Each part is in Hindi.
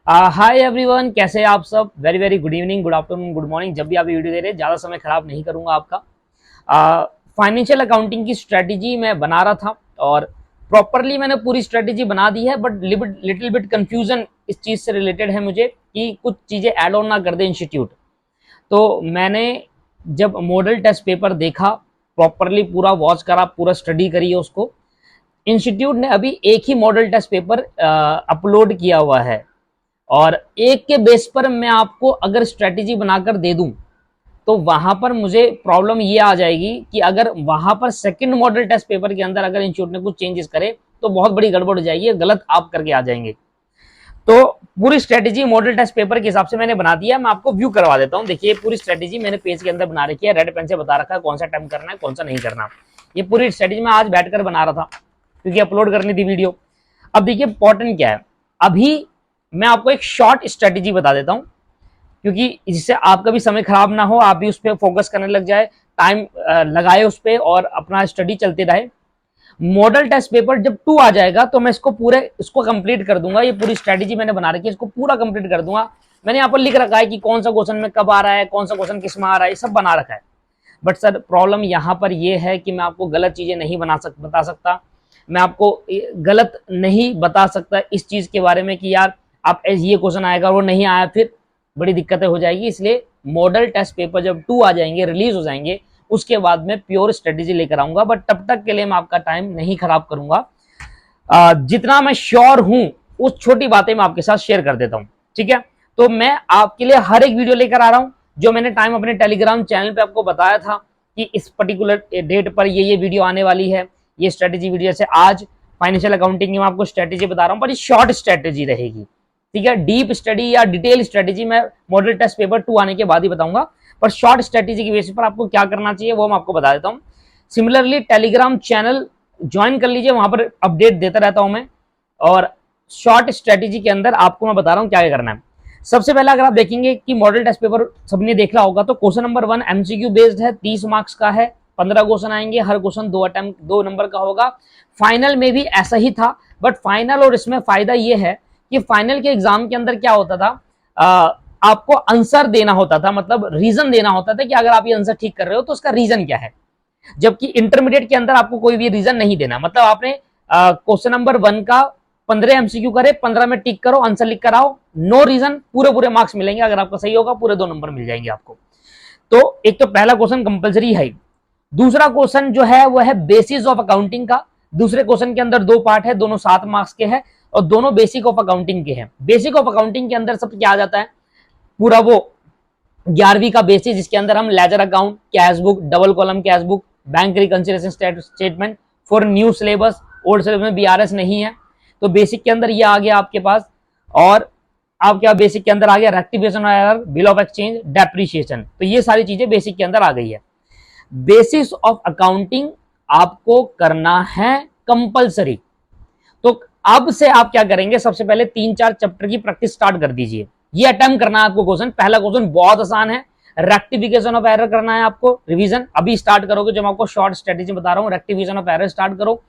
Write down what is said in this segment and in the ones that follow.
हाय एवरीवन, कैसे हैं आप सब। Very very good evening, good afternoon, good morning. जब भी आप वीडियो दे रहे हैं, ज़्यादा समय खराब नहीं करूंगा आपका। फाइनेंशियल अकाउंटिंग की स्ट्रेटेजी मैं बना रहा था और प्रॉपरली मैंने पूरी स्ट्रेटेजी बना दी है, बट लिटिल बिट कंफ्यूजन इस चीज़ से रिलेटेड है मुझे कि कुछ चीज़ें ऐड ऑन ना कर दे इंस्टीट्यूट। तो मैंने जब मॉडल टेस्ट पेपर देखा, प्रॉपरली पूरा वॉच करा, पूरा स्टडी करी है उसको। इंस्टीट्यूट ने अभी एक ही मॉडल टेस्ट पेपर अपलोड किया हुआ है और एक के बेस पर मैं आपको अगर स्ट्रेटेजी बनाकर दे दूं तो वहां पर मुझे प्रॉब्लम ये आ जाएगी कि अगर वहां पर सेकंड मॉडल टेस्ट पेपर के अंदर अगर इंस्टीट्यूट ने कुछ चेंजेस करे तो बहुत बड़ी गड़बड़ हो जाएगी, गलत आप करके आ जाएंगे। तो पूरी स्ट्रेटेजी मॉडल टेस्ट पेपर के हिसाब से मैंने बना दिया। मैं आपको व्यू करवा देता हूं। देखिए, पूरी स्ट्रेटेजी मैंने पेज के अंदर बना रखी है, रेड पेन से बता रखा है कौन सा टाइम करना है, कौन सा नहीं करना। ये पूरी स्ट्रेटेजी मैं आज बैठकर बना रहा था क्योंकि अपलोड करनी थी वीडियो। अब देखिए इंपॉर्टेंट क्या है। अभी मैं आपको एक शॉर्ट स्ट्रेटेजी बता देता हूं क्योंकि जिससे आपका भी समय खराब ना हो, आप भी उस पर फोकस करने लग जाए, टाइम लगाए उस पर और अपना स्टडी चलते रहे। मॉडल टेस्ट पेपर जब 2 आ जाएगा तो मैं इसको कंप्लीट कर दूंगा। ये पूरी स्ट्रेटेजी मैंने बना रखी है, इसको पूरा कंप्लीट कर दूंगा। मैंने यहाँ पर लिख रखा है कि कौन सा क्वेश्चन में कब आ रहा है, कौन सा क्वेश्चन किस में आ रहा है, ये सब बना रखा है। बट सर प्रॉब्लम यहाँ पर यह है कि मैं आपको गलत चीजें नहीं बता सकता। मैं आपको गलत नहीं बता सकता इस चीज के बारे में कि यार आप ये क्वेश्चन आएगा, वो नहीं आया, फिर बड़ी दिक्कतें हो जाएगी। इसलिए मॉडल टेस्ट पेपर जब 2 आ जाएंगे, रिलीज हो जाएंगे, उसके बाद मैं प्योर स्ट्रेटेजी लेकर आऊंगा। बट तब तक के लिए मैं आपका टाइम नहीं खराब करूंगा। जितना मैं श्योर हूं उस छोटी बातें मैं आपके साथ शेयर कर देता हूं, ठीक है। तो मैं आपके लिए हर एक वीडियो लेकर आ रहा हूं। जो मैंने टाइम अपने टेलीग्राम चैनल पे आपको बताया था कि इस पर्टिकुलर डेट पर ये वीडियो आने वाली है, ये स्ट्रेटेजी वीडियो। से आज फाइनेंशियल अकाउंटिंग की मैं आपको स्ट्रेटेजी बता रहा हूं, पर ये शॉर्ट स्ट्रेटेजी रहेगी, ठीक है। डीप स्टडी या डिटेल स्ट्रेटेजी मैं मॉडल टेस्ट पेपर 2 आने के बाद ही बताऊंगा, पर शॉर्ट स्ट्रेटेजी की बेसिस पर आपको क्या करना चाहिए वो मैं आपको बता देता हूं। सिमिलरली टेलीग्राम चैनल ज्वाइन कर लीजिए, वहां पर अपडेट देता रहता हूं मैं। और शॉर्ट स्ट्रेटेजी के अंदर आपको मैं बता रहा हूं क्या करना है। सबसे पहले अगर आप देखेंगे कि मॉडल टेस्ट पेपर सबने देखा होगा तो क्वेश्चन नंबर 1 एमसीक्यू बेस्ड है, 30 मार्क्स का है, 15 क्वेश्चन आएंगे, हर क्वेश्चन 2 नंबर का होगा। फाइनल में भी ऐसा ही था, बट फाइनल और इसमें फायदा ये है कि फाइनल के एग्जाम के अंदर क्या होता था, आपको आंसर देना होता था, मतलब रीजन देना होता था कि अगर आप ये आंसर ठीक कर रहे हो तो उसका रीजन क्या है। जबकि इंटरमीडिएट के अंदर आपको कोई भी रीजन नहीं देना, मतलब आपने क्वेश्चन नंबर 1 का 15 एमसीक्यू करे, 15 में टिक करो, आंसर लिख कर आओ, नो रीजन, पूरे मार्क्स मिलेंगे। अगर आपका सही होगा पूरे 2 नंबर मिल जाएंगे आपको। तो एक तो पहला क्वेश्चन कंपलसरी है। दूसरा क्वेश्चन जो है वो है बेसिस ऑफ अकाउंटिंग का। दूसरे क्वेश्चन के अंदर 2 पार्ट है, दोनों 7 मार्क्स के हैं और दोनों बेसिक ऑफ अकाउंटिंग के हैं। बेसिक ऑफ अकाउंटिंग के अंदर सब क्या आ जाता है, पूरा वो 11वीं का बेसिस, जिसके अंदर हम ledger account, cash book, double column cash book, bank reconciliation statement for new syllabus, old syllabus में बीआरएस नहीं है तो बेसिक के अंदर ये आ गया आपके पास। और आपके बेसिक के अंदर आ गया rectification error, bill of exchange, depreciation. तो ये सारी चीजें बेसिक के अंदर आ गई है। बेसिस ऑफ अकाउंटिंग आपको करना है कंपलसरी। तो अब से आप क्या करेंगे, सबसे पहले 3-4 चैप्टर की प्रैक्टिस स्टार्ट कर दीजिए। ये अटेम्प्ट करना है आपको क्वेश्चन। पहला क्वेश्चन बहुत आसान है, रेक्टिफिकेशन ऑफ एरर करना है आपको। रिवीजन अभी स्टार्ट करोगे, जो मैं आपको शॉर्ट स्ट्रेटेजी बता रहा हूं, रेक्टिफिकेशन ऑफ एरर स्टार्ट करो,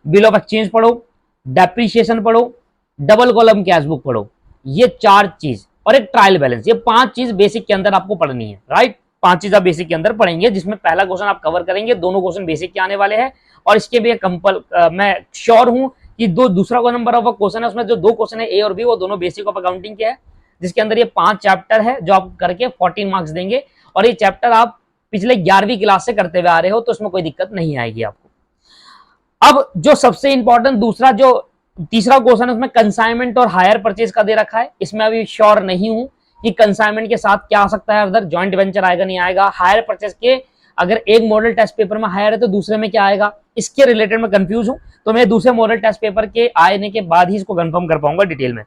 बिल ऑफ एक्सचेंज पढ़ो, डेप्रिसिएशन पढ़ो, डबल कॉलम कैश बुक पढ़ो। ये 4 चीज और एक ट्रायल बैलेंस, ये 5 चीज बेसिक के अंदर आपको पढ़नी है, राइट। 5 चीज आप बेसिक के अंदर पढ़ेंगे, जिसमें पहला क्वेश्चन आप कवर करेंगे, दोनों क्वेश्चन बेसिक के आने वाले हैं। और इसके भी मैं श्योर हूं कि दूसरा नंबर ऑफ क्वेश्चन है, उसमें जो 2 क्वेश्चन है ए और बी, वो दोनों बेसिक ऑफ अकाउंटिंग के हैं, जिसके अंदर ये 5 चैप्टर है जो आप करके 14 मार्क्स देंगे। और ये चैप्टर आप पिछले 11वीं क्लास से करते हुए आ रहे हो, तो इसमें कोई दिक्कत नहीं आएगी आपको। अब जो सबसे इंपॉर्टेंट तीसरा क्वेश्चन है, उसमें कंसाइनमेंट और हायर परचेज का दे रखा है। इसमें अभी श्योर नहीं हूं कि कंसाइनमेंट के साथ क्या आ सकता है, अदर जॉइंट वेंचर आएगा नहीं आएगा। हायर परचेज के अगर एक मॉडल टेस्ट पेपर में हायर है तो दूसरे में क्या आएगा, इसके रिलेटेड मैं कंफ्यूज हूं। तो मैं दूसरे मॉडल टेस्ट पेपर के आने के बाद ही इसको कंफर्म कर पाऊंगा डिटेल में।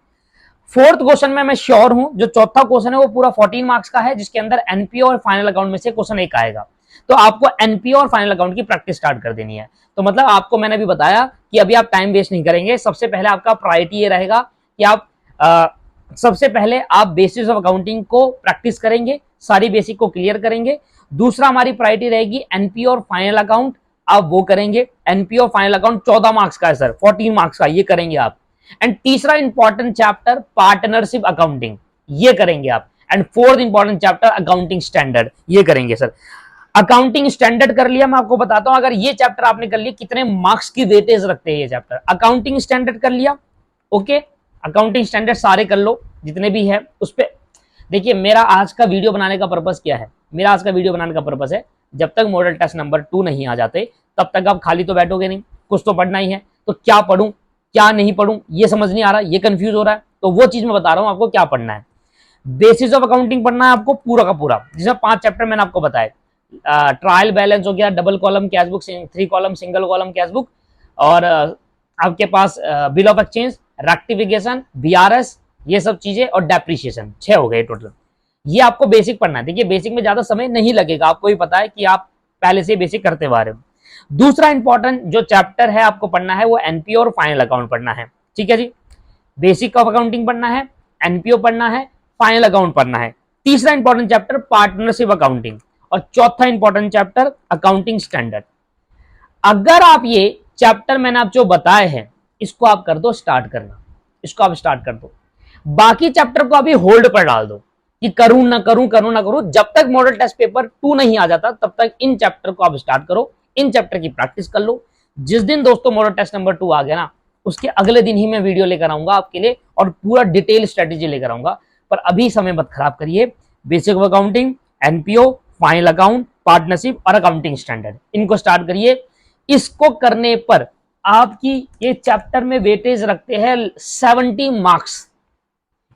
4th क्वेश्चन में मैं श्योर हूं, जो चौथा क्वेश्चन है वो पूरा 14 मार्क्स का है, जिसके अंदर एनपीओ और फाइनल अकाउंट में से क्वेश्चन एक आएगा। तो आपको एनपीओ और फाइनल अकाउंट की प्रैक्टिस स्टार्ट कर देनी है। तो मतलब आपको मैंने भी बताया कि अभी आप टाइम वेस्ट नहीं करेंगे। सबसे पहले आपका प्रायोरिटी ये रहेगा कि आप सबसे पहले आप बेसिस ऑफ अकाउंटिंग को प्रैक्टिस करेंगे, सारी बेसिक को क्लियर करेंगे। दूसरा हमारी प्रायोरिटी रहेगी एनपीओ और फाइनल अकाउंट, आप वो करेंगे। एनपीओ और फाइनल अकाउंट 14 मार्क्स का है सर, 14 मार्क्स का, ये करेंगे आप। एंड तीसरा इंपॉर्टेंट चैप्टर पार्टनरशिप अकाउंटिंग, ये करेंगे आप। And fourth important chapter accounting standard, ये करेंगे सर। अकाउंटिंग स्टैंडर्ड कर लिया, मैं आपको बताता हूं अगर ये चैप्टर आपने कर लिया कितने मार्क्स की वेटेज रखते हैं ये चैप्टर। अकाउंटिंग स्टैंडर्ड कर लिया, ओके, अकाउंटिंग स्टैंडर्ड सारे कर लो जितने भी है उस पे। देखिए मेरा आज का वीडियो बनाने का पर्पस क्या है, मेरा आज का वीडियो बनाने का पर्पस है जब तक मॉडल टेस्ट नंबर 2 नहीं आ जाते तब तक आप खाली तो बैठोगे नहीं, कुछ तो पढ़ना ही है। तो क्या पढ़ूं क्या नहीं पढ़ूं ये समझ नहीं आ रहा, ये कंफ्यूज हो रहा है, तो वो चीज मैं बता रहा हूं आपको क्या पढ़ना है। बेसिस ऑफ अकाउंटिंग पढ़ना है आपको पूरा का पूरा, जिसमें 5 चैप्टर मैंने आपको बताया। ट्रायल बैलेंस हो गया, double column cash book, 3 column single column cash book, और आपके पास bill of exchange, rectification, BRS, ये सब चीजें, और डेप्रिसिएशन, 6 हो गए टोटल। ये आपको बेसिक पढ़ना है। देखिए बेसिक में ज्यादा समय नहीं लगेगा, आपको भी पता है कि आप पहले से बेसिक करते हुए आ रहे हो। दूसरा इंपॉर्टेंट जो चैप्टर है आपको पढ़ना है वो एनपीओ और फाइनल अकाउंट पढ़ना है, ठीक है जी। बेसिक ऑफ अकाउंटिंग पढ़ना है, एनपीओ पढ़ना है, फाइनल अकाउंट पढ़ना है। तीसरा इंपॉर्टेंट चैप्टर पार्टनरशिप अकाउंटिंग, और चौथा इंपॉर्टेंट चैप्टर अकाउंटिंग स्टैंडर्ड। अगर आप ये चैप्टर मैंने आप जो बताए हैं इसको आप कर दो स्टार्ट करना, इसको आप स्टार्ट कर दो। बाकी चैप्टर को अभी होल्ड पर डाल दो कि करूं ना करूं, करूं ना करूं, जब तक मॉडल टेस्ट पेपर 2 नहीं आ जाता तब तक इन चैप्टर को आप स्टार्ट करो, इन चैप्टर की प्रैक्टिस कर लो। जिस दिन दोस्तों मॉडल टेस्ट नंबर 2 आ गया ना उसके अगले दिन ही मैं वीडियो लेकर आऊंगा आपके लिए और पूरा डिटेल स्ट्रेटेजी लेकर आऊंगा। पर अभी समय मत खराब करिए। Basic of accounting, NPO, final account, partnership और अकाउंटिंग स्टैंडर्ड, इनको स्टार्ट करिए। इसको करने पर आपकी ये चैप्टर में वेटेज रखते हैं 70 मार्क्स।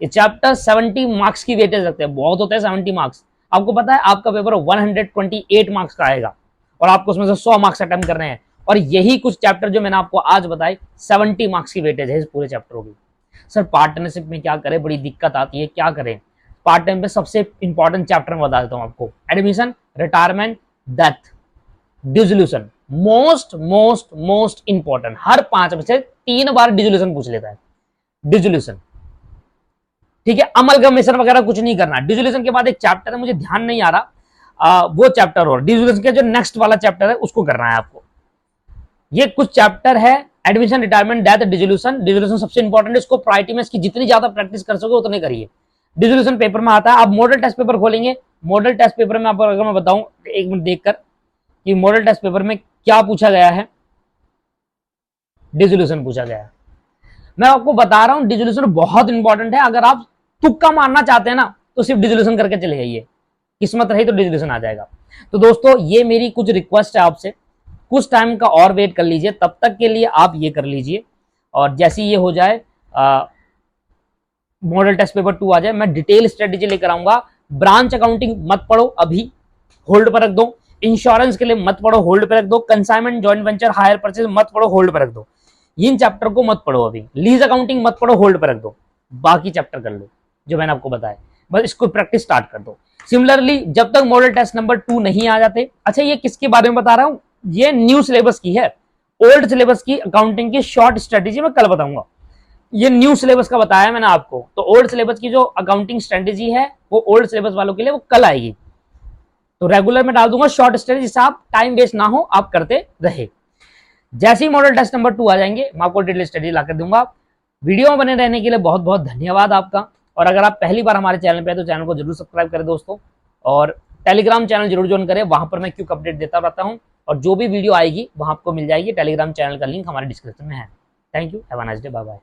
ये चैप्टर 70 मार्क्स की वेटेज रखते हैं, बहुत होता है 70 मार्क्स। आपको पता है आपका पेपर 128 मार्क्स का आएगा और आपको उसमें से 100 मार्क्स अटेम्प्ट करने हैं, और यही कुछ चैप्टर जो मैंने आपको आज बताए 70 मार्क्स की वेटेज है इस पूरे चैप्टर की। सर पार्टनरशिप में क्या करें, बड़ी दिक्कत आती है, क्या करें? पार्ट टाइम पे सबसे इंपॉर्टेंट चैप्टर मैं बता देता हूं आपको, admission, retirement, death, dissolution, most most most important. हर 5 में से 3 बार डिसोल्यूशन पूछ लेता है, डिसोल्यूशन, ठीक है। अमलगमेशन वगैरह कुछ नहीं करना। डिसोल्यूशन के बाद एक चैप्टर है मुझे ध्यान नहीं आ रहा, वो चैप्टर और डिसोल्यूशन के जो नेक्स्ट वाला चैप्टर है उसको करना है आपको। ये कुछ चैप्टर है, admission, retirement, death, dissolution. Dissolution सबसे इंपॉर्टेंट है, इसको प्रायोरिटी में इसकी जितनी ज्यादा प्रैक्टिस कर सको उतने करिए। डिसोल्यूशन पेपर में आता है। आप मॉडल टेस्ट पेपर खोलेंगे, मॉडल टेस्ट पेपर में आपको अगर मैं बताऊं एक मिनट देखकर कि मॉडल टेस्ट पेपर में क्या पूछा गया है, डिसोल्यूशन पूछा गया है। मैं आपको बता रहा हूं डिसोल्यूशन बहुत इंपॉर्टेंट है। अगर आप तुक्का मारना चाहते हैं ना तो सिर्फ डिसोल्यूशन करके चले जाइए, किस्मत रही तो डिसोल्यूशन आ जाएगा। तो दोस्तों ये मेरी कुछ रिक्वेस्ट है आपसे, कुछ टाइम का और वेट कर लीजिए, तब तक के लिए आप ये कर लीजिए, और जैसे ये हो जाए मॉडल टेस्ट पेपर 2 आ जाए मैं डिटेल स्ट्रेटेजी लेकर आऊंगा। ब्रांच अकाउंटिंग मत पढ़ो, अभी होल्ड पर रख दो। इंश्योरेंस के लिए मत पढ़ो, होल्ड पर रख दो। Consignment, joint venture, hire purchase मत पढ़ो, होल्ड पर रख दो। इन चैप्टर को मत पढ़ो अभी। लीज अकाउंटिंग मत पढ़ो, होल्ड पर रख दो। बाकी चैप्टर कर लो जो मैंने आपको बताया, बस इसको प्रैक्टिस स्टार्ट कर दो। सिमिलरली जब तक मॉडल टेस्ट नंबर 2 नहीं आ जाते, अच्छा ये किसके बारे में बता रहा हूं, ये न्यू सिलेबस की है। ओल्ड सिलेबस की अकाउंटिंग की शॉर्ट स्ट्रेटेजी मैं कल बताऊंगा, ये न्यू सिलेबस का बताया मैंने आपको। तो ओल्ड सिलेबस की जो अकाउंटिंग स्ट्रेटेजी है वो ओल्ड सिलेबस वालों के लिए वो कल आएगी। तो रेगुलर में डाल दूंगा शॉर्ट स्ट्रेटेजी, जिससे आप टाइम वेस्ट ना हो, आप करते रहे। जैसे ही मॉडल टेस्ट नंबर 2 आ जाएंगे मैं आपको डिटेल स्टडी लाकर दूंगा। वीडियो में बने रहने के लिए बहुत बहुत धन्यवाद आपका। और अगर आप पहली बार हमारे चैनल पे हैं तो चैनल को जरूर सब्सक्राइब करें दोस्तों, और टेलीग्राम चैनल जरूर ज्वाइन करें, वहां पर मैं क्विक अपडेट देता रहता हूं, और जो भी वीडियो आएगी वहां आपको मिल जाएगी। टेलीग्राम चैनल का लिंक हमारे डिस्क्रिप्शन में है। Thank you, have a nice day, bye bye.